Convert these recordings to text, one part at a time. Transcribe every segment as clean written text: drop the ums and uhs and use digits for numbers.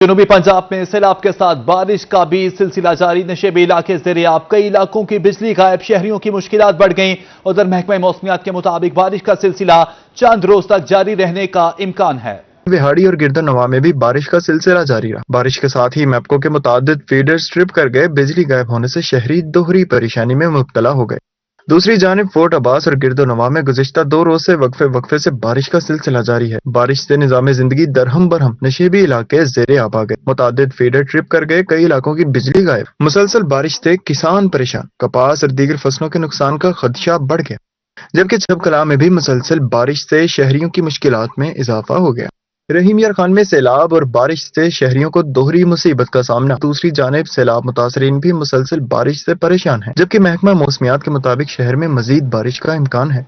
جنوبی پنجاب میں سیلاب کے ساتھ بارش کا بھی سلسلہ جاری، نشیبی علاقے زیر آب، کئی علاقوں کی بجلی غائب، شہریوں کی مشکلات بڑھ گئیں۔ ادھر محکمہ موسمیات کے مطابق بارش کا سلسلہ چند روز تک جاری رہنے کا امکان ہے۔ وہاڑی اور گردن نواح میں بھی بارش کا سلسلہ جاری رہا۔ بارش کے ساتھ ہی میپکو کے متعدد فیڈرز ٹرپ کر گئے، بجلی غائب ہونے سے شہری دوہری پریشانی میں مبتلا ہو گئے۔ دوسری جانب فورٹ عباس اور گرد و نواح میں گزشتہ 2 روز سے وقفے سے بارش کا سلسلہ جاری ہے۔ بارش سے نظام زندگی درہم برہم، نشیبی علاقے زیر آب آ گئے، متعدد فیڈر ٹرپ کر گئے، کئی علاقوں کی بجلی غائب۔ مسلسل بارش سے کسان پریشان، کپاس اور دیگر فصلوں کے نقصان کا خدشہ بڑھ گیا، جبکہ چب کلاں میں بھی مسلسل بارش سے شہریوں کی مشکلات میں اضافہ ہو گیا۔ رحیم یار خان میں سیلاب اور بارش سے شہریوں کو دوہری مصیبت کا سامنا۔ دوسری جانب سیلاب متاثرین بھی مسلسل بارش سے پریشان ہیں، جبکہ محکمہ موسمیات کے مطابق شہر میں مزید بارش کا امکان ہے۔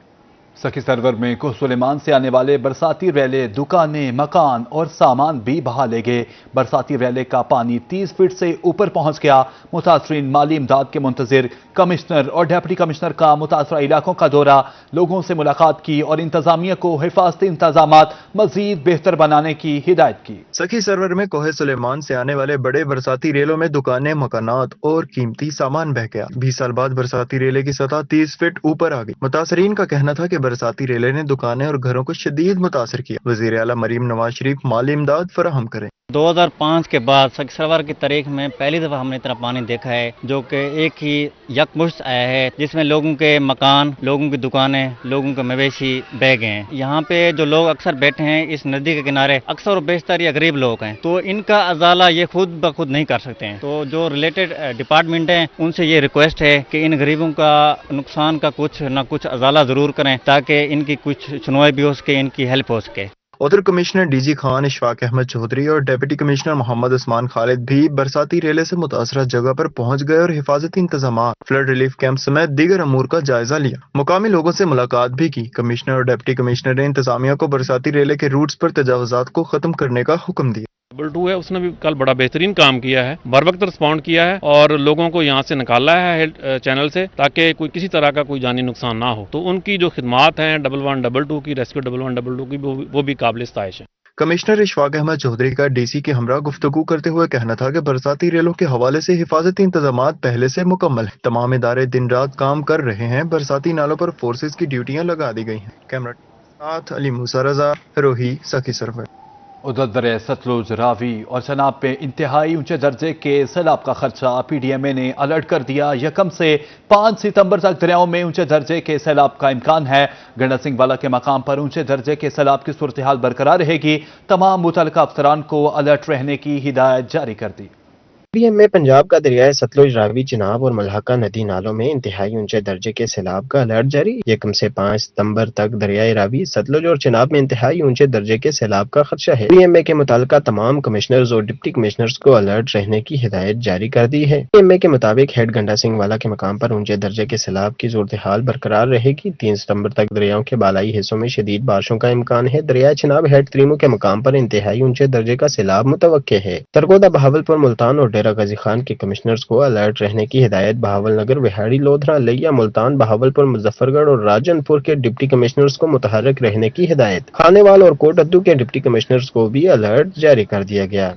سخی سرور میں کوہ سلیمان سے آنے والے برساتی ریلے، دکانیں، مکان اور سامان بھی بہا لے گئے۔ برساتی ریلے کا پانی 30 فٹ سے اوپر پہنچ گیا۔ متاثرین مالی امداد کے منتظر، کمشنر اور ڈپٹی کمشنر کا متاثرہ علاقوں کا دورہ، لوگوں سے ملاقات کی اور انتظامیہ کو حفاظتی انتظامات مزید بہتر بنانے کی ہدایت کی۔ سخی سرور میں کوہ سلیمان سے آنے والے بڑے برساتی ریلوں میں دکانیں، مکانات اور قیمتی سامان بہہ گیا۔ 20 سال بعد برساتی ریلے کی سطح 30 فٹ اوپر آ گئی۔ متاثرین کا کہنا تھا کہ برساتی ریلے نے دکانیں اور گھروں کو شدید متاثر کیا۔ وزیر اعلیٰ مریم نواز شریف مالی امداد فراہم کریں۔ 2005 کے بعد سخی سرور کی تاریخ میں پہلی دفعہ ہم نے اتنا پانی دیکھا ہے، جو کہ ایک ہی یکمشت آیا ہے، جس میں لوگوں کے مکان، لوگوں کی دکانیں، لوگوں کے مویشی بہہ گئے ہیں۔ یہاں پہ جو لوگ اکثر بیٹھے ہیں اس ندی کے کنارے، اکثر و بیشتر یہ غریب لوگ ہیں، تو ان کا ازالہ یہ خود بخود نہیں کر سکتے ہیں۔ تو جو ریلیٹڈ ڈپارٹمنٹ ہیں ان سے یہ ریکویسٹ ہے کہ ان غریبوں کا نقصان کا کچھ نہ کچھ ازالہ ضرور کریں، تاکہ ان کی کچھ سنوائی بھی ہو سکے، ان کی ہیلپ ہو سکے۔ ادھر commissioner D G Khan Ashfaq Ahmed Chaudhry اور ڈپٹی کمشنر محمد عثمان خالد بھی برساتی ریلے سے متاثرہ جگہ پر پہنچ گئے اور حفاظتی انتظامات، فلڈ ریلیف کیمپ سمیت دیگر امور کا جائزہ لیا۔ مقامی لوگوں سے ملاقات بھی کی۔ کمشنر اور ڈپٹی کمشنر نے انتظامیہ کو برساتی ریلے کے روٹس پر تجاوزات کو ختم کرنے کا حکم دیا۔ ڈبل 2 ہے، اس نے بھی کل بڑا بہترین کام کیا ہے، بر وقت رسپونڈ کیا ہے اور لوگوں کو یہاں سے نکالا ہے چینل سے، تاکہ کوئی کسی طرح کا کوئی جانی نقصان نہ ہو۔ تو ان کی جو خدمات ہیں 1122 کی، ریسکیو 1122 کی، وہ بھی قابل ستائش ہے۔ کمشنر اشفاق احمد چودھری کا ڈی سی کے ہمراہ گفتگو کرتے ہوئے کہنا تھا کہ برساتی ریلوں کے حوالے سے حفاظتی انتظامات پہلے سے مکمل ہیں۔ تمام ادارے دن رات کام کر رہے ہیں۔ برساتی نالوں پر فورسز کی ڈیوٹیاں لگا دی گئی ہیں۔ کیمرہ ساتھ علی موسیٰ رضا، روہی، سخی سرور۔ ادھر دریا ستلج، راوی اور چناب پہ انتہائی اونچے درجے کے سیلاب کا خدشہ، پی ڈی ایم اے نے الرٹ کر دیا۔ 1 سے 5 ستمبر تک دریاؤں میں اونچے درجے کے سیلاب کا امکان ہے۔ گنڈا سنگھ والا کے مقام پر اونچے درجے کے سیلاب کی صورتحال برقرار رہے گی۔ تمام متعلقہ افسران کو الرٹ رہنے کی ہدایت جاری کر دی۔ پی ڈی ایم میں پنجاب کا دریائے ستلج، راوی، چناب اور ملحقہ ندی نالوں میں انتہائی اونچے درجے کے سیلاب کا الرٹ جاری۔ 1 سے 5 ستمبر تک دریائے راوی، ستلج اور چناب میں انتہائی اونچے درجے کے سیلاب کا خدشہ ہے۔ پی ڈی ایم اے کے متعلقہ تمام کمشنرز اور ڈپٹی کمشنرز کو الرٹ رہنے کی ہدایت جاری کر دی ہے۔ پی ڈی ایم اے کے مطابق ہیڈ گنڈا سنگھ والا کے مقام پر اونچے درجے کے سیلاب کی صورتحال برقرار رہے گی۔ 3 ستمبر تک دریاؤں کے بالائی حصوں میں شدید بارشوں کا امکان ہے۔ دریائے چناب ہیڈ تریمو کے مقام پر انتہائی اونچے درجے کا سیلاب متوقع ہے۔ سرگودا، بہاولپور، ملتان اور ڈیرہ غازی خان کے کمشنرز کو الرٹ رہنے کی ہدایت۔ بہاول نگر، وہاڑی، لودھرا، لیا، ملتان، بہاولپور، مظفر گڑھ اور راجن پور کے ڈپٹی کمشنرز کو متحرک رہنے کی ہدایت۔ کھانے وال اور کوٹ ادو کے ڈپٹی کمشنرز کو بھی الرٹ جاری کر دیا گیا۔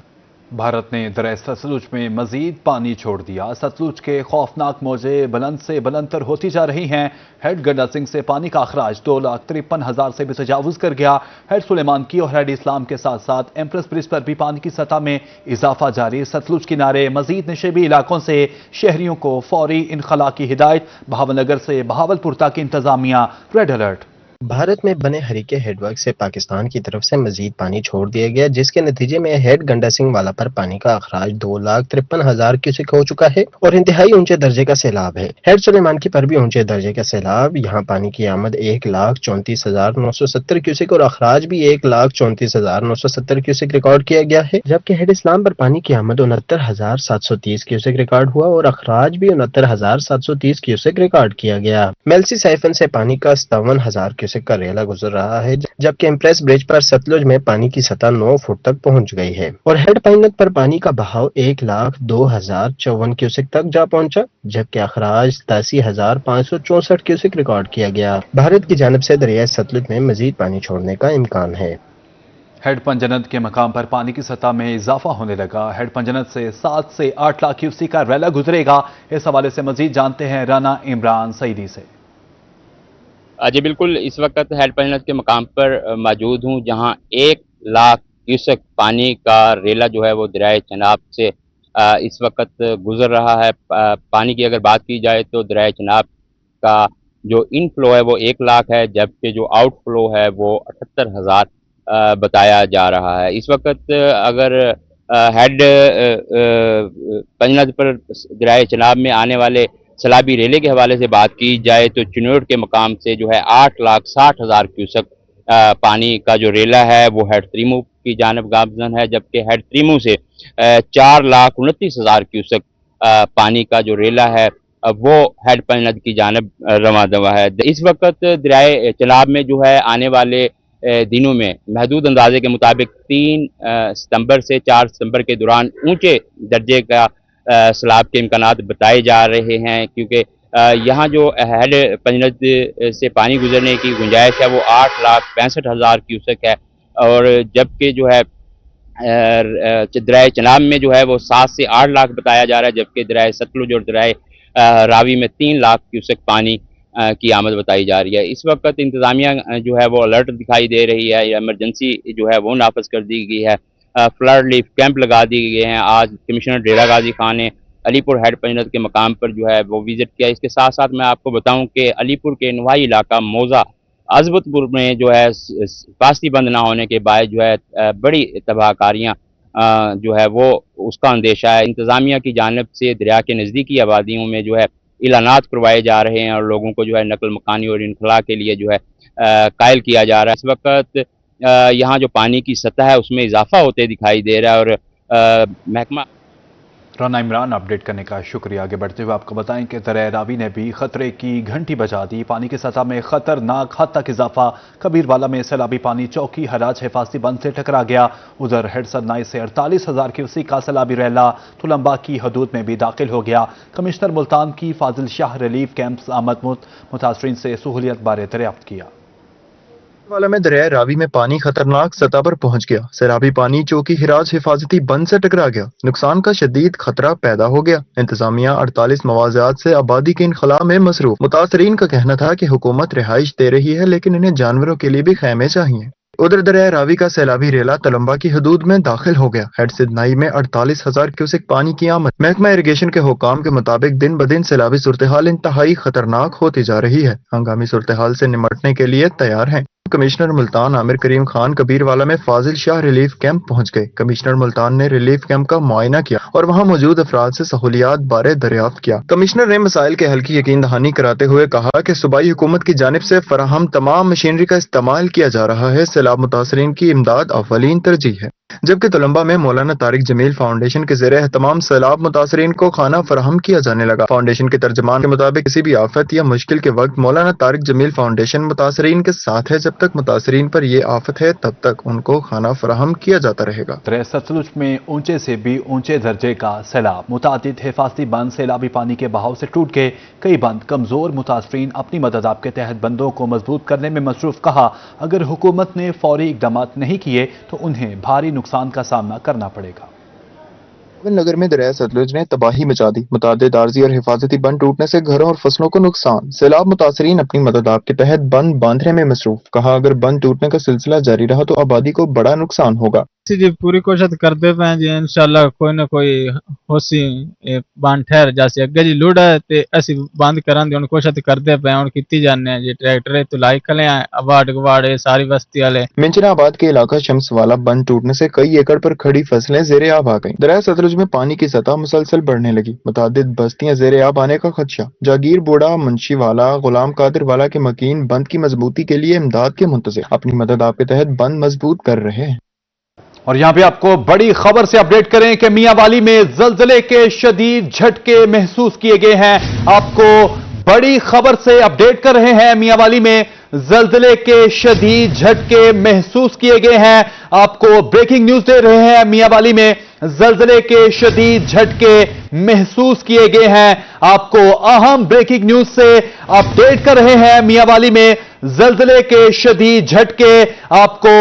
بھارت نے دریائے ستلج میں مزید پانی چھوڑ دیا۔ ستلج کے خوفناک موجیں بلند سے بلند تر ہوتی جا رہی ہیں۔ ہیڈ گنڈا سنگھ سے پانی کا اخراج 2,53,000 سے بھی تجاوز کر گیا۔ ہیڈ سلیمان کی اور ہیڈ اسلام کے ساتھ ساتھ ایمپریس برج پر بھی پانی کی سطح میں اضافہ جاری۔ ستلج کنارے مزید نشیبی علاقوں سے شہریوں کو فوری انخلاء کی ہدایت۔ بہاول نگر سے بہاولپور تک انتظامیہ ریڈ الرٹ۔ بھارت میں بنے ہریکے ہیڈ ورک سے پاکستان کی طرف سے مزید پانی چھوڑ دیا گیا، جس کے نتیجے میں ہیڈ گنڈا سنگھ والا پر پانی کا اخراج 2,53,000 کیوسک ہو چکا ہے اور انتہائی اونچے درجے کا سیلاب ہے۔ ہیڈ سلیمان کی پر بھی اونچے درجے کا سیلاب، یہاں پانی کی آمد 1,34,970 کیوسک اور اخراج بھی 1,34,970 کیوسک ریکارڈ کیا گیا ہے، جبکہ ہیڈ اسلام پر پانی کی آمد 69,730 کیوسک ریکارڈ ہوا اور اخراج بھی 69,730 کیوسک ریکارڈ کیا گیا۔ میلسی سائفن سے پانی کا 57,000 کیوسک کا ریلا گزر رہا ہے، جبکہ ایمپریس برج پر ستلج میں پانی کی سطح 9 فٹ تک پہنچ گئی ہے اور ہیڈ پائنت پر پانی کا بہاؤ 1,02,054 کیوسک تک جا پہنچا، جبکہ اخراج 87,564 کیوسک ریکارڈ کیا گیا۔ بھارت کی جانب سے دریائے ستلج میں مزید پانی چھوڑنے کا امکان ہے۔ हेड पंजनद के मकाम पर पानी की सतह में इजाफा होने लगा। हेड पंजनद से 7 से 8 लाख क्यूसेक का रैला गुजरेगा। इस हवाले से मजीद जानते हैं राना इमरान सईदी से। जी बिल्कुल, इस वक्त हेड पंजनद के मकाम पर मौजूद हूँ, जहां 1 लाख क्यूसेक पानी का रेला जो है वो दरियाए चनाब से इस वक्त गुजर रहा है। पानी की अगर बात की जाए तो दरियाए चनाब का जो इनफ्लो है वो 1 लाख है, जबकि जो आउटफ्लो है वो 78,000 बताया जा रहा है। इस वक्त अगर हेड पंजनद पर दरियाए चनाब में आने वाले सैलाबी रेले के हवाले से बात की जाए तो चिन्नौड के मकाम से जो है 8,60,000 क्यूसेक पानी का जो रेला है वो हेड त्रिमू की जानब गामजन है, जबकि हेड त्रिमू से 4,29,000 क्यूसेक पानी का जो रेला है वो हेड पंजनद की जानब रवा दवा है। इस वक्त दरियाए चनाब में जो है आने वाले दिनों में महदूद अंदाजे के मुताबिक 3 सितंबर से 4 सितंबर के दौरान ऊंचे दर्जे का सैलाब के इम्कानात बताए जा रहे हैं, क्योंकि यहाँ जो हेड पंजनद से पानी गुजरने की गुंजाइश है वो 8,65,000 क्यूसेक है, और जबकि जो है दरियाए चनाब में जो है वो 7 से 8 लाख बताया जा रहा है, जबकि दरियाए सतलुज और दरियाए रावी में 3 लाख क्यूसेक पानी की आमद बताई जा रही है। इस वक्त इंतज़ामिया जो है वो अलर्ट दिखाई दे रही है, एमरजेंसी जो है वो नाफज कर दी गई है, फ्लड रिलीफ कैंप लगा दिए गए हैं। आज कमिश्नर डेरा गाजी खान ने अलीपुर हेड पंजनद के मकाम पर जो है वो विजिट किया। इसके साथ साथ मैं आपको बताऊं कि अलीपुर के नवाही इलाका मौजा अजबतपुर में जो है फास्ती बंद ना होने के बाद जो है बड़ी तबाहकारियाँ जो है वो उसका अंदेशा है। इंतज़ामिया की जानिब से दरिया के नज़दीकी आबादियों में जो है इलानात करवाए जा रहे हैं और लोगों को जो है नकल मकानी और इनखला के लिए जो है कायल किया जा रहा है। इस वक्त यहाँ जो पानी की सतह है उसमें इजाफा होते दिखाई दे रहा है, और महकमा राना इमरान अपडेट करने का शुक्रिया। आगे बढ़ते हुए आपको बताएं कि दरिया रावी ने भी खतरे की घंटी बजा दी। पानी की सतह में खतरनाक हद तक इजाफा। कबीरवाला में सैलाबी पानी चौकी हराज हिफाजती बंद से टकरा गया। उधर हेड सदनाई से 48,000 क्यूसेक का सैलाबी रेला तुलंबा की हदूद में भी दाखिल हो गया। कमिश्नर मुल्तान की फाजिल शाह रिलीफ कैंप आमद मुतासरीन से सहूलियत बारे दरियाफ्त किया। वाला में दरिया रावी में पानी खतरनाक सतह पर पहुंच गया। सैलाबी पानी चौकी हिराज हिफाजती बंद से टकरा गया। नुकसान का शदीद खतरा पैदा हो गया। इंतजामिया 48 मवाज़ात से आबादी के इनखला में मसरूफ। मुतासरीन का कहना था कि हुकूमत रिहाइश दे रही है, लेकिन इन्हें जानवरों के लिए भी खैमे चाहिए। उधर दरिया रावी का सैलाबी रेला तलम्बा की हदूद में दाखिल हो गया। हेड सिदनाई में 48,000 क्यूसेक पानी की आमद। महकमा इरिगेशन के हुकाम के मुताबिक दिन ब दिन सैलाबी सूरत-ए-हाल इंतहाई खतरनाक होती जा रही है। हंगामी सूरत-ए-हाल से निमटने के लिए तैयार हैं। कमिश्नर मुल्तान आमिर करीम खान कबीरवाला में फाजिल शाह रिलीफ कैंप पहुंच गए। कमिश्नर मुल्तान ने रिलीफ कैंप का मुआयना किया और वहां मौजूद अफराद से सहूलियात बारे दरियाफ्त किया। कमिश्नर ने मसाइल के हल की यकीन दहानी कराते हुए कहा कि सूबाई हुकूमत की जानिब से फराहम तमाम मशीनरी का इस्तेमाल किया जा रहा है। सैलाब मुतासरीन की इमदाद अव्वलीन तरजीह है। जबकि तुलंबा में मौलाना तारिक जमील फाउंडेशन के ज़रिए तमाम सैलाब मुतासरीन को खाना फराहम किया जाने लगा। फाउंडेशन के तर्जमान के मुताबिक किसी भी आफत या मुश्किल के वक्त मौलाना तारिक जमील फाउंडेशन मुतासरीन के साथ है। जब तक मुतासरीन पर ये आफत है तब तक उनको खाना फराहम किया जाता रहेगा। दरिया सतलुज में ऊंचे से भी ऊंचे दर्जे का सैलाब। मुतादिद हिफाजती बंद सैलाबी पानी के बहाव से टूट गए। कई बंद कमजोर। मुतासरीन अपनी मदद आपके तहत बंदों को मजबूत करने में मसरूफ। कहा अगर हुकूमत ने फौरी इकदाम नहीं किए तो उन्हें भारी नुकसान का सामना करना पड़ेगा। नगर में दरिया सतलुज ने तबाही मचा दी। मुतादिद आर्जी और हिफाजती बंद टूटने से घरों और फसलों को नुकसान। सैलाब मुतासरीन अपनी मदद आपके तहत बंद बांधने में मसरूफ। कहा अगर बंद टूटने का सिलसिला जारी रहा तो आबादी को बड़ा नुकसान होगा। जी पूरी कोशिश करते पे जी इंशाल्लाह कोई ना कोई होसी बंद ठहर जासी अगे जी लुड़ है ते असि बंद करां दी कोशिश करते पे हुन कीती जाने जी ट्रैक्टर तो लाई खले अवार्ड गवाड़ सारी बस्ती वाले। मिंचनाबाद के इलाका शम्स वाला बंद टूटने से कई एकड़ पर खड़ी फसलें ज़ेरे आब आ गईं। दरिया सतलुज में पानी की सतह मुसलसल बढ़ने लगी। मुतादिद बस्तियां ज़ेरे आब आने का खदशा। जागीर बोड़ा मुंशी वाला गुलाम कादिर वाला के मकीन बंद की मजबूती के लिए इमदाद के मुंतज़िर अपनी मदद आपके तहत बंद मजबूत कर रहे हैं। और यहां पे आपको बड़ी खबर से अपडेट करें कि मियांवाली में जलजले के शदीद झटके महसूस किए गए हैं। आपको बड़ी खबर से अपडेट कर रहे हैं। मियांवाली में जलजले के शदीद झटके महसूस किए गए हैं। आपको ब्रेकिंग न्यूज दे रहे हैं। मियांवाली में जलजले के शदीद झटके महसूस किए गए हैं। आपको अहम ब्रेकिंग न्यूज से अपडेट कर रहे हैं। मियांवाली में जलजले के शदीद झटके आपको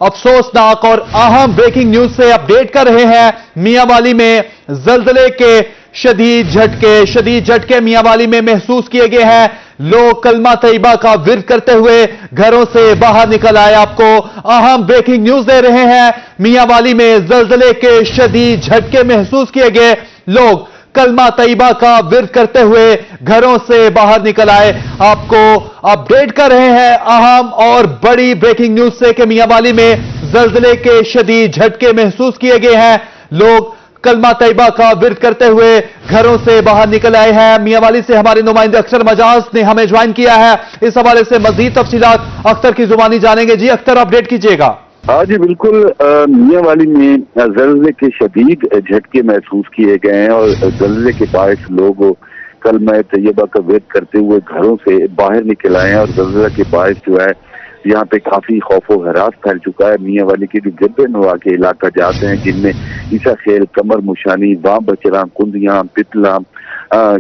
अफसोसनाक और अहम ब्रेकिंग न्यूज से अपडेट कर रहे हैं। मियांवाली में जलजले के शदीद झटके मियांवाली में महसूस किए गए हैं। लोग कलमा तैयबा का विर्द करते हुए घरों से बाहर निकल आए। आपको अहम ब्रेकिंग न्यूज दे रहे हैं। मियांवाली में जलजले के शदीद झटके महसूस किए गए। लोग कलमा तैयबा का विर्द करते हुए घरों से बाहर निकल आए। आपको अपडेट कर रहे हैं अहम और बड़ी ब्रेकिंग न्यूज से कि मियांवाली में जलजले के शदीद झटके महसूस किए गए हैं। लोग कलमा तैयबा का विर्द करते हुए घरों से बाहर निकल आए हैं। मियांवाली से हमारे नुमाइंदे अख्तर मजाज ने हमें ज्वाइन किया है। इस हवाले से मजीद तफसीलात अख्तर की जुबानी जानेंगे। जी अख्तर, अपडेट कीजिएगा। हाँ जी बिल्कुल, मियांवाली में जलज़ले के शदीद झटके महसूस किए गए हैं और जलज़ले के बायस लोग कलमा तैयबा का विर्द करते हुए घरों से बाहर निकल आए हैं और जलज़ले के बायस जो है यहाँ पे काफी खौफ व हरास फैल चुका है। मियांवाली के जो गिरदे नवा के इलाका जाते हैं जिनमें ईसा खेल, कमर मुशानी, वां बचरा, कुंदियां, पितला,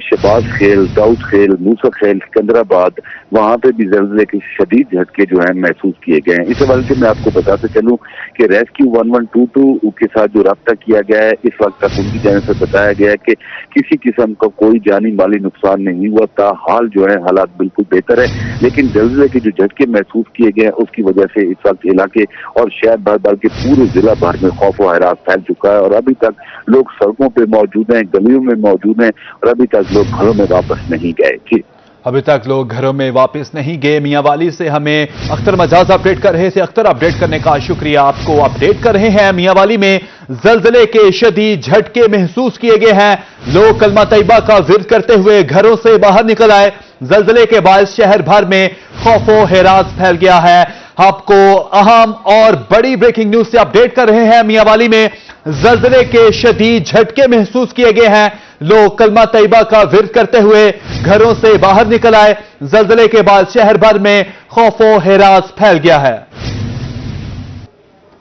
शबाज खेल, दाऊद खेल, मूसा खेल, सिकंदराबाद, वहां पे भी जलजले के शदीद झटके जो हैं महसूस किए गए हैं। इस हवाले से मैं आपको बताते चलूं कि रेस्क्यू 1122 के साथ जो राब्ता किया गया है, इस वक्त तक उनकी जाने से बताया गया है कि किसी किस्म का कोई जानी माली नुकसान नहीं हुआ। ताहाल जो है हालात बिल्कुल बेहतर है, लेकिन जलजले के जो झटके महसूस किए गए हैं उसकी वजह से इस वक्त इलाके और शहर भर भर के पूरे जिला भर में खौफ व हरास फैल चुका है और अभी तक लोग सड़कों पे मौजूद हैं, गलियों में मौजूद हैं और अभी तक लोग घरों में वापस नहीं गए। जी, अभी तक लोग घरों में वापस नहीं गए। मियांवाली से हमें अख्तर मजाज अपडेट कर रहे थे। अख्तर, अपडेट करने का शुक्रिया। आपको अपडेट कर रहे हैं मियांवाली में जलजले के शदीद झटके महसूस किए गए हैं। लोग कलमा तैयबा का विर्द करते हुए घरों से बाहर निकल आए। जलजले के बाद शहर भर में खौफ व हरास फैल गया है। आपको अहम और बड़ी ब्रेकिंग न्यूज से अपडेट कर रहे हैं। मियांवाली में जलजले के शदीद झटके महसूस किए गए हैं। लोग कलमा तैयबा का विर्द करते हुए घरों से बाहर निकल आए। जलजले के बाद शहर भर में खौफ व हरास फैल गया है।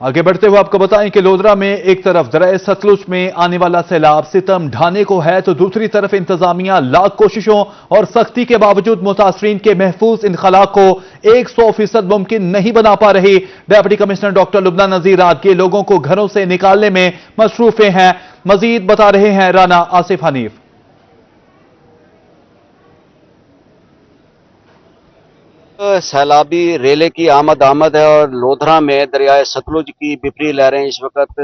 आगे बढ़ते हुए आपको बताएं कि लोधरा में एक तरफ दरिया सतलुज में आने वाला सैलाब सितम ढाने को है, तो दूसरी तरफ इंतजामिया लाख कोशिशों और सख्ती के बावजूद मुतासरीन के महफूज इनखला को 100% मुमकिन नहीं बना पा रही। डिप्टी कमिश्नर डॉक्टर लुबना नजीर रात के लोगों को घरों से निकालने में मसरूफ हैं। मजीद बता रहे हैं राना आसिफ हनीफ। सैलाबी रेले की आमद है और लोधरा में दरियाए सतलुज की बिफरी लहरें इस वक्त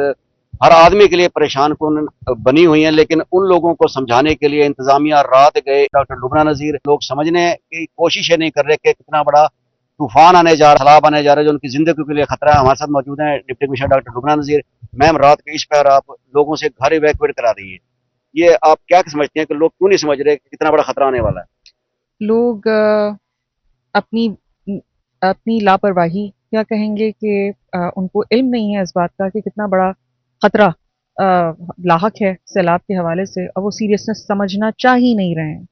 हर आदमी के लिए परेशान कुन बनी हुई हैं, लेकिन उन लोगों को समझाने के लिए इंतजामिया रात गए। डॉक्टर लुबना नजीर लोग समझने की कोशिशें नहीं कर रहे कि कितना बड़ा तूफान आने जा रहा, सैलाब आने जा रहा है जो उनकी जिंदगी के लिए खतरा है। हमारे साथ मौजूद हैं डिप्टी कमिश्नर डॉक्टर लुबना नजीर। मैम, रात के इस पर आप लोगों से घर इवैक्यूएट करा रही है, ये आप क्या समझते हैं कि लोग क्यों नहीं समझ रहे कि कितना बड़ा खतरा आने वाला है? लोग अपनी लापरवाही क्या कहेंगे कि उनको इल्म नहीं है इस बात का कि कितना बड़ा खतरा लाहक है सैलाब के हवाले से, और वो सीरियसनेस समझना चाह ही नहीं रहे हैं।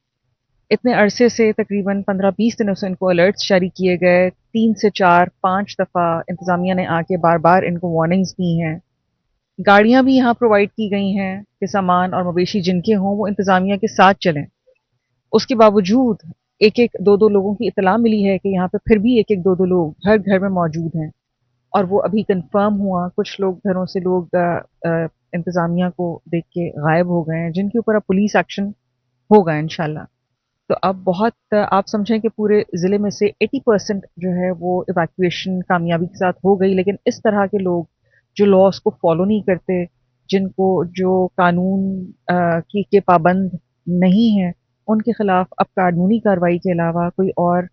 इतने अरसे से तकरीबन 15-20 दिनों से इनको अलर्ट्स जारी किए गए, 3 से 4-5 दफ़ा इंतज़ामिया ने आके बार बार इनको वार्निंग्स दी हैं। गाड़ियाँ भी यहाँ प्रोवाइड की गई हैं कि सामान और मवेशी जिनके हों वो इंतज़ामिया के साथ चलें। उसके बावजूद एक दो लोगों की इतला मिली है कि यहाँ पे फिर भी एक दो लोग हर घर में मौजूद हैं, और वो अभी कंफर्म हुआ। कुछ लोग घरों से लोग इंतज़ामिया को देख के गायब हो गए हैं, जिनके ऊपर अब पुलिस एक्शन होगा इंशाल्लाह। तो अब बहुत आप समझें कि पूरे ज़िले में से 80% जो है वो इवैक्यूएशन कामयाबी के साथ हो गई, लेकिन इस तरह के लोग जो लॉस को फॉलो नहीं करते, जिनको जो कानून के पाबंद नहीं है, उनके खिलाफ अब कानूनी कार्रवाई के अलावा कोई और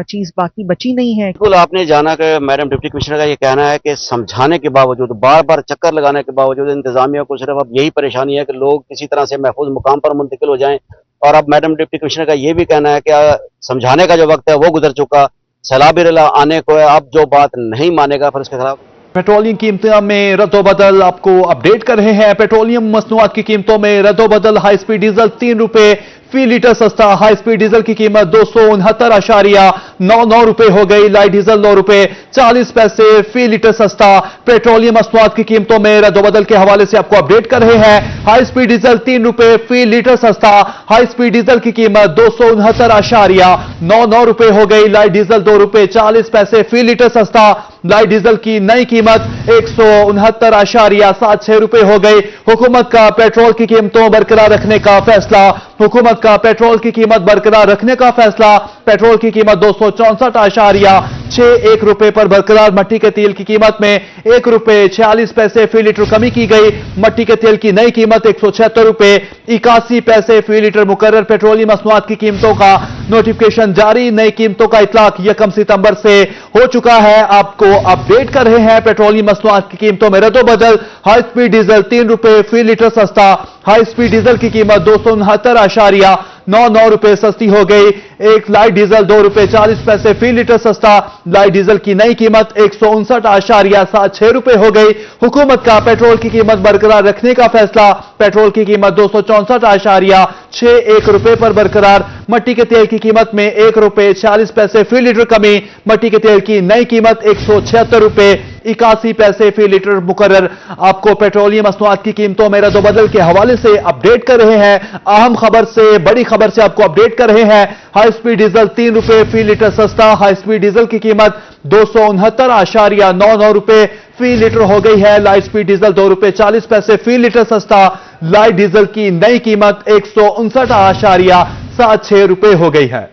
चीज़ बाकी बची नहीं है। बिल्कुल, आपने जाना कि मैडम डिप्टी कमिश्नर का ये कहना है कि समझाने के बावजूद, बार बार चक्कर लगाने के बावजूद इंतजामिया को सिर्फ अब यही परेशानी है कि लोग किसी तरह से महफूज मुकाम पर मुंतकिल हो जाएं। और अब मैडम डिप्टी कमिश्नर का ये भी कहना है कि समझाने का जो वक्त है वो गुजर चुका, सैलाबी रेला आने को है, अब जो बात नहीं मानेगा फिर उसके खिलाफ। पेट्रोलियम कीमतों में रद्दोबदल आपको अपडेट कर रहे हैं। पेट्रोलियम मसनूआत की कीमतों में रद्दोबदल। हाई स्पीड डीजल 3 रुपए फी लीटर सस्ता। हाई स्पीड डीजल की कीमत 269.99 रुपए हो गई। लाइट डीजल 9 रुपए 40 पैसे फी लीटर सस्ता। पेट्रोलियम मसनूआत की कीमतों में रद्दोबदल के हवाले से आपको अपडेट कर रहे हैं। हाई स्पीड डीजल 3 रुपए फी लीटर सस्ता। हाई स्पीड डीजल की कीमत 269.99 रुपए हो गई। लाइट डीजल 2 रुपए 40 पैसे फी लीटर सस्ता। लाइट डीजल की नई कीमत 169.76 रुपए हो गई। हुकूमत का पेट्रोल की कीमतों बरकरार रखने का फैसला। हुकूमत का पेट्रोल की कीमत बरकरार रखने का फैसला। पेट्रोल की कीमत 264.61 रुपए पर बरकरार। मट्टी के तेल की कीमत में 1 रुपए 46 पैसे फी लीटर कमी की गई। मट्टी के तेल की नई कीमत 176 रुपए 81 पैसे फी लीटर मुकर्रर। पेट्रोलियम मसनूआत की कीमतों का नोटिफिकेशन जारी। नई कीमतों का इतलाक 1 सितंबर से हो चुका है। आपको अपडेट कर रहे हैं पेट्रोलियम मसनूआत की कीमतों में रद्दोबदल। हाई स्पीड डीजल 3 रुपए फी लीटर सस्ता। हाई स्पीड डीजल की कीमत 269.99 रुपए सस्ती हो गई। एक लाइट डीजल 2 रुपए 40 पैसे फी लीटर सस्ता। लाइट डीजल की नई कीमत 159.76 रुपए हो गई। हुकूमत का पेट्रोल की कीमत बरकरार रखने का फैसला। पेट्रोल की कीमत 264.61 रुपए पर बरकरार। मट्टी के तेल की कीमत में 1 रुपए 40 पैसे फी लीटर कमी। मट्टी के तेल की नई कीमत 176 रुपए 81 पैसे फी लीटर मुकर्रर। आपको पेट्रोलियम मसनूआत की कीमतों में रद्दोबदल के हवाले से अपडेट कर रहे हैं। अहम खबर से बड़ी खबर से आपको अपडेट कर रहे हैं। हाई स्पीड डीजल 3 रुपए फी लीटर सस्ता। हाई स्पीड डीजल की कीमत 269.99 रुपए फी लीटर हो गई है। लाइट स्पीड डीजल 2 रुपए 40 पैसे फी लीटर सस्ता। लाइट डीजल की नई कीमत 159.76 रुपए हो गई है।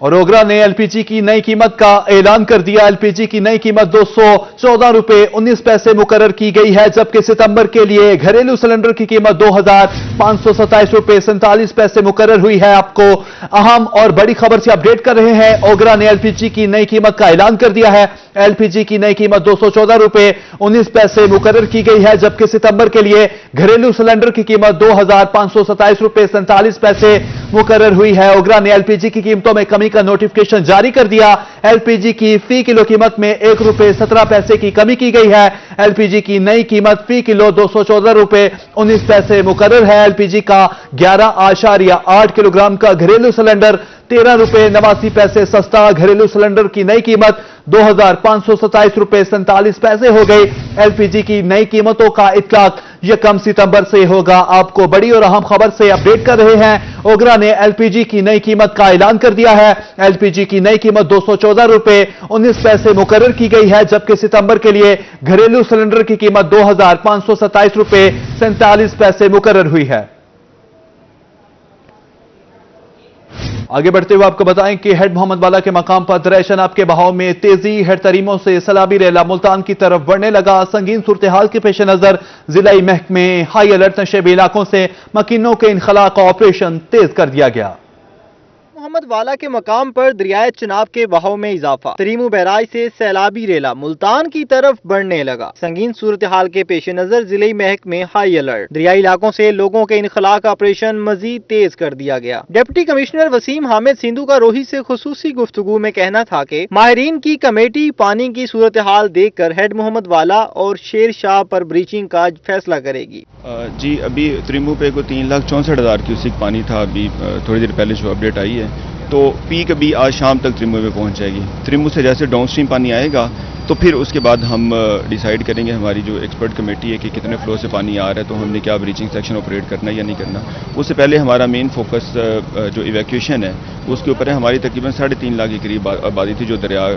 और ओगरा ने एलपीजी की नई कीमत का ऐलान कर दिया। एलपीजी की नई कीमत 214 रुपए 19 पैसे मुकर्रर की गई है, जबकि सितंबर के लिए घरेलू सिलेंडर की कीमत 2,527 रुपए 47 पैसे मुकर्रर हुई है। आपको अहम और बड़ी खबर से अपडेट कर रहे हैं। ओगरा ने एलपीजी की नई कीमत का ऐलान कर दिया है। एलपीजी की नई कीमत 214 रुपए 19 पैसे मुकर्रर की गई है, जबकि सितंबर के लिए घरेलू सिलेंडर की कीमत 2,527 रुपए 47 पैसे मुकर्रर हुई है। ओगरा ने एलपीजी की कीमतों में कमी का नोटिफिकेशन जारी कर दिया। एलपीजी की फी किलो कीमत में 1 रुपए 17 पैसे की कमी की गई है। एलपीजी की नई कीमत फी किलो 214 रुपए 19 पैसे मुकर्रर है। एलपीजी का 11.8 किलोग्राम का घरेलू सिलेंडर 13 रुपए 89 पैसे सस्ता। घरेलू सिलेंडर की नई कीमत 2,527 रुपए 47 पैसे हो गई। एलपीजी की नई कीमतों का इतलाक 1 सितंबर से होगा। आपको बड़ी और अहम खबर से अपडेट कर रहे हैं। ओगरा ने एलपीजी की नई कीमत का ऐलान कर दिया है। एलपीजी की नई कीमत 214 रुपए 19 पैसे मुकर्रर की गई है, जबकि सितंबर के लिए घरेलू सिलेंडर की कीमत 2,527 रुपए 47 पैसे मुकर्रर हुई है। आगे बढ़ते हुए आपको बताएं कि हेड मोहम्मद वाला के मकाम पर दरिया शनाब के बहाव में तेजी। हेड तरीमों से सैलाबी रेला मुल्तान की तरफ बढ़ने लगा। संगीन सूरत हाल के पेश नजर जिला महकमे हाई अलर्ट नशेबी इलाकों से मकीनों के इनखला का ऑपरेशन तेज कर दिया गया। मोहम्मद वाला के मकाम पर दरियाए चिनाब के बहाव में इजाफा। तरीमू बहराइच से सैलाबी रेला मुल्तान की तरफ बढ़ने लगा। संगीन सूरत हाल के पेश नजर जिले महक में हाई अलर्ट। दरियाई इलाकों से लोगों के इनखला का ऑपरेशन मजीद तेज कर दिया गया। डिप्टी कमिश्नर वसीम हामिद सिंधु का रोही से खुसूसी गुफ्तगू में कहना था कि माहिरीन की कमेटी पानी की सूरत हाल देख कर हेड मोहम्मद वाला और शेर शाह पर ब्रीचिंग का फैसला करेगी। जी अभी तरीमू पे को 3,64,000 क्यूसिक पानी था। अभी थोड़ी देर पहले जो अपडेट आई है तो पीक अभी आज शाम तक त्रिमू में पहुंच जाएगी। त्रिमू से जैसे डाउन स्ट्रीम पानी आएगा तो फिर उसके बाद हम डिसाइड करेंगे, हमारी जो एक्सपर्ट कमेटी है, कि कितने फ्लो से पानी आ रहा है, तो हमने क्या ब्रीचिंग सेक्शन ऑपरेट करना है या नहीं करना। उससे पहले हमारा मेन फोकस जो इवैक्यूएशन है उसके ऊपर है। हमारी तकरीबन 3.5 लाख के करीब आबादी थी जो दरिया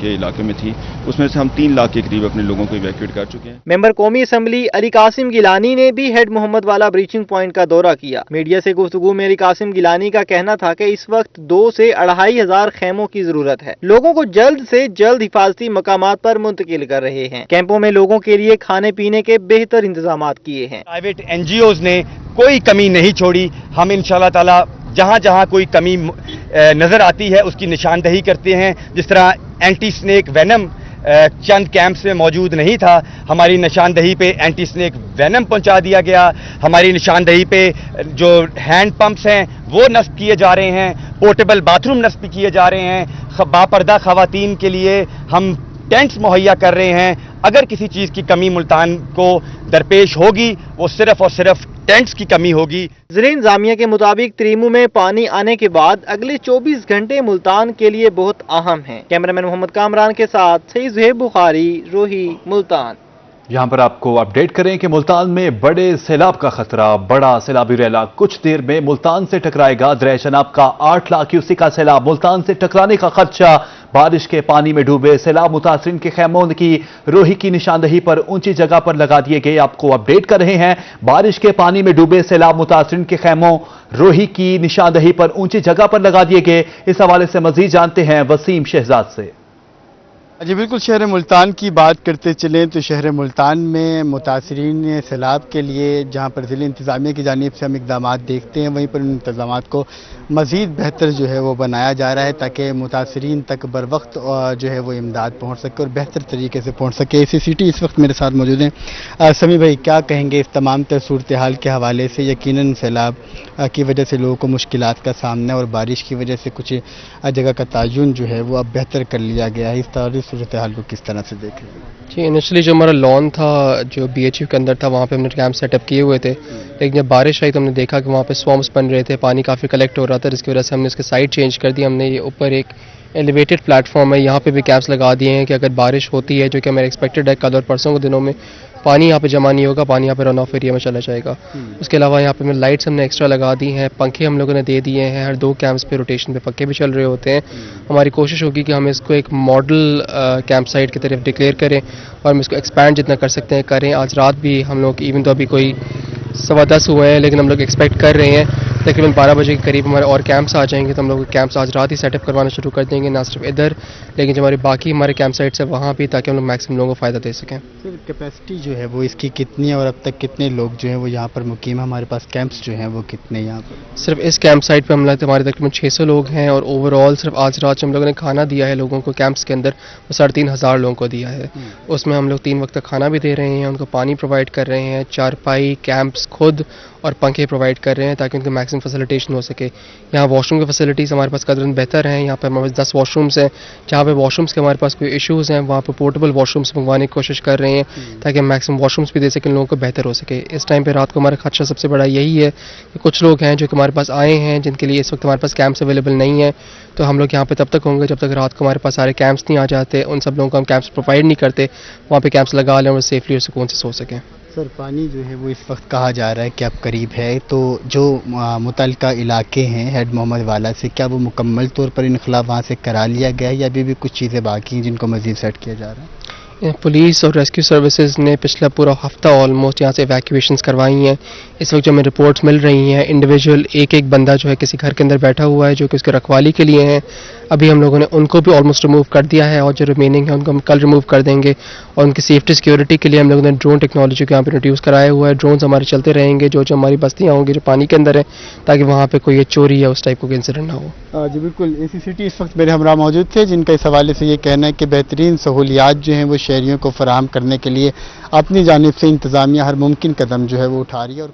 के इलाके में थी, उसमें से हम 3 लाख के करीब अपने लोगों को इवैक्यूएट कर चुके हैं। मेंबर कौमी असम्बली अली कासिम गिलानी ने भी हेड मोहम्मद वाला ब्रीचिंग पॉइंट का दौरा किया। मीडिया से गुफ्तगू में अली कासिम गिलानी का कहना था कि इस वक्त 2 से 2,500 खेमों की जरूरत है। लोगों को जल्द से जल्द हिफाजती मकामात पर मुंतकिल कर रहे हैं। कैंपों में लोगों के लिए खाने पीने के बेहतर इंतजाम किए हैं। प्राइवेट एनजीओज ने कोई कमी नहीं छोड़ी। हम इंशाल्लाह ताला जहां जहां कोई कमी नजर आती है उसकी निशानदही करते हैं। जिस तरह एंटी स्नेक वेनम चंद कैंप्स में मौजूद नहीं था, हमारी निशानदही पे एंटी स्नेक वेनम पहुंचा दिया गया। हमारी निशानदही पे जो हैंड पंप्स हैं वो नस्ब किए जा रहे हैं। पोर्टेबल बाथरूम नस्ब किए जा रहे हैं। बापर्दा खवातीन के लिए हम टेंट्स मुहैया कर रहे हैं। अगर किसी चीज़ की कमी मुल्तान को दरपेश होगी वो सिर्फ और सिर्फ टेंट्स की कमी होगी। ज़िला इंतजामिया के मुताबिक त्रिमू में पानी आने के बाद अगले 24 घंटे मुल्तान के लिए बहुत अहम हैं। कैमरामैन मोहम्मद कामरान के साथ सईद ज़ुहैब बुखारी, रोही, मुल्तान। यहाँ पर आपको अपडेट करें कि मुल्तान में बड़े सैलाब का खतरा। बड़ा सैलाबी रेला कुछ देर में मुल्तान से टकराएगा। दरिया चनाब का 8 लाख क्यूसेक का सैलाब मुल्तान से टकराने का खदशा। बारिश के पानी में डूबे सैलाब मुतासरीन के खैमों की रोही की निशानदही पर ऊंची जगह पर लगा दिए गए। आपको अपडेट कर रहे हैं, बारिश के पानी में डूबे सैलाब मुतासरीन के खैमों रोही की निशानदही पर ऊंची जगह पर लगा दिए गए। इस हवाले से मजीद जानते हैं वसीम शहजाद से। जी बिल्कुल, शहर मुल्तान की बात करते चलें तो शहर मुल्तान में मुतासरीन सैलाब के लिए जहां पर ज़िला इंतज़ामिया की जानिब से हम इक़दामात देखते हैं, वहीं पर उन इंतज़ामात को मज़ीद बेहतर जो है वो बनाया जा रहा है ताकि मुतासरीन तक बर वक्त जो है वो इमदाद पहुँच सके और बेहतर तरीके से पहुँच सके। ACCT इस वक्त मेरे साथ मौजूद हैं। समी भाई, क्या कहेंगे इस तमाम तर सूरत हाल के हवाले से? यकीनन सैलाब की वजह से लोगों को मुश्किलात का सामना और बारिश की वजह से कुछ जगह का तायुन जो है वो अब बेहतर कर लिया गया है। इस तरह सूरत हाल को किस तरह से देखें? जी, इनिशियली जो हमारा लॉन था जो BHU के अंदर था वहाँ पे हमने कैंप सेटअप किए हुए थे, लेकिन जब बारिश आई तो हमने देखा कि वहाँ पे स्वॉर्म्स बन रहे थे, पानी काफ़ी कलेक्ट हो रहा था, जिसकी वजह से हमने इसके साइड चेंज कर दी। हमने ये ऊपर एक एलिवेटेड प्लेटफॉर्म है, यहाँ पे भी कैंप्स लगा दिए हैं कि अगर बारिश होती है, जो कि हमें एक्सपेक्टेड है कल और परसों के दिनों में, पानी यहाँ पे जमा नहीं होगा, पानी यहाँ पे रन ऑफ एरिया में चला जाएगा। उसके अलावा यहाँ पे लाइट्स हमने एक्स्ट्रा लगा दी हैं, पंखे हम लोगों ने दे दिए हैं, हर 2 कैंप्स पे रोटेशन पे पंखे भी चल रहे होते हैं। हमारी कोशिश होगी कि हम इसको एक मॉडल कैंप साइट की तरफ डिक्लेयर करें और हम इसको एक्सपैंड जितना कर सकते हैं करें। आज रात भी हम लोग इवन तो अभी कोई 10:15 हुए हैं, लेकिन हम लोग एक्सपेक्ट कर रहे हैं तकरीबन 12 बजे के करीब हमारे और कैंप्स आ जाएंगे, तो हम लोग कैंप्स आज रात ही सेटअप करवाना शुरू कर देंगे, ना सिर्फ इधर लेकिन जो हमारे बाकी हमारे कैंप साइट्स है वहाँ भी, ताकि हम लोग मैक्सिमम लोगों को फ़ायदा दे सकें। सर, कैपेसिटी जो है वो इसकी कितनी है और अब तक कितने लोग जो हैं वो यहाँ पर मुकीम है? हमारे पास कैंप्स जो हैं वो कितने यहाँ पर? सिर्फ इस कैंप साइट पर हमारे तकरीबन 600 लोग हैं और ओवरऑल सिर्फ आज रात जो हम लोगों ने खाना दिया है लोगों को कैंप्स के अंदर वो 3,500 लोगों को दिया है। उसमें हम लोग 3 वक्त तक खाना भी दे रहे हैं, उनको पानी प्रोवाइड कर रहे हैं, चारपाई कैंप्स खुद और पंखे प्रोवाइड कर रहे हैं ताकि उनकी मैक्सिमम फैसिलिटेशन हो सके। यहाँ वॉशरूम की फैसिलिटीज़ हमारे पास कदरन बेहतर हैं। यहाँ पर हमारे पास 10 वॉशरूम्स हैं, जहाँ पे वॉशरूम्स के हमारे पास कोई इश्यूज़ हैं वहाँ पर पोर्टेबल वॉशरूम्स मंगवाने की कोशिश कर रहे हैं ताकि हम मैक्सिमम वॉशरूम्स भी दे सकें, लोगों को बेहतर हो सके। इस टाइम पे रात को हमारा खदशा सबसे बड़ा यही है कि कुछ लोग हैं जो कि हमारे पास आए हैं जिनके लिए इस वक्त हमारे पास कैंप्स अवेलेबल नहीं है, तो हम लोग यहाँ पे तब तक होंगे जब तक रात को हमारे पास सारे कैंप्स नहीं आ जाते। उन सब लोगों को हम कैंप्स प्रोवाइड नहीं करते, वहाँ पे कैंप्स लगा लें और सेफली और सुकून से सो सकें। सर, पानी जो है वो इस वक्त कहा जा रहा है कि अब करीब है, तो जो मुतल्लिका इलाके हैं हेड मोहम्मद वाला से, क्या वो मुकम्मल तौर पर इनखला वहाँ से करा लिया गया है या अभी भी कुछ चीज़ें बाकी हैं जिनको मज़ीद सेट किया जा रहा है? पुलिस और रेस्क्यू सर्विसेज ने पिछला पूरा हफ्ता ऑलमोस्ट यहाँ से इवैक्यूएशंस करवाई हैं। इस वक्त जो हमें रिपोर्ट्स मिल रही हैं, इंडिविजुअल एक बंदा जो है किसी घर के अंदर बैठा हुआ है जो कि उसके रखवाली के लिए हैं। अभी हम लोगों ने उनको भी ऑलमोस्ट रिमूव कर दिया है और जो रिमेनिंग है उनको हम कल रिमूव कर देंगे। और उनकी सेफ्टी सिक्योरिटी के लिए हम लोगों ने ड्रोन टेक्नोलॉजी को यहाँ पर इंट्रोड्यूस कराया हुआ है। ड्रोन्स हमारे चलते रहेंगे जो हमारी बस्तियाँ होंगी जो पानी के अंदर है, ताकि वहाँ पर कोई चोरी या उस टाइप का इंसिडेंट ना हो। जी बिल्कुल, ACCT इस वक्त मेरे हमरा मौजूद थे जिनका इस हवाले से ये कहना है कि बेहतरीन सहूलियात जो हैं वो शहरियों को फराहम करने के लिए अपनी जानिब से इंतज़ामिया हर मुमकिन कदम जो है वो उठा रही है। और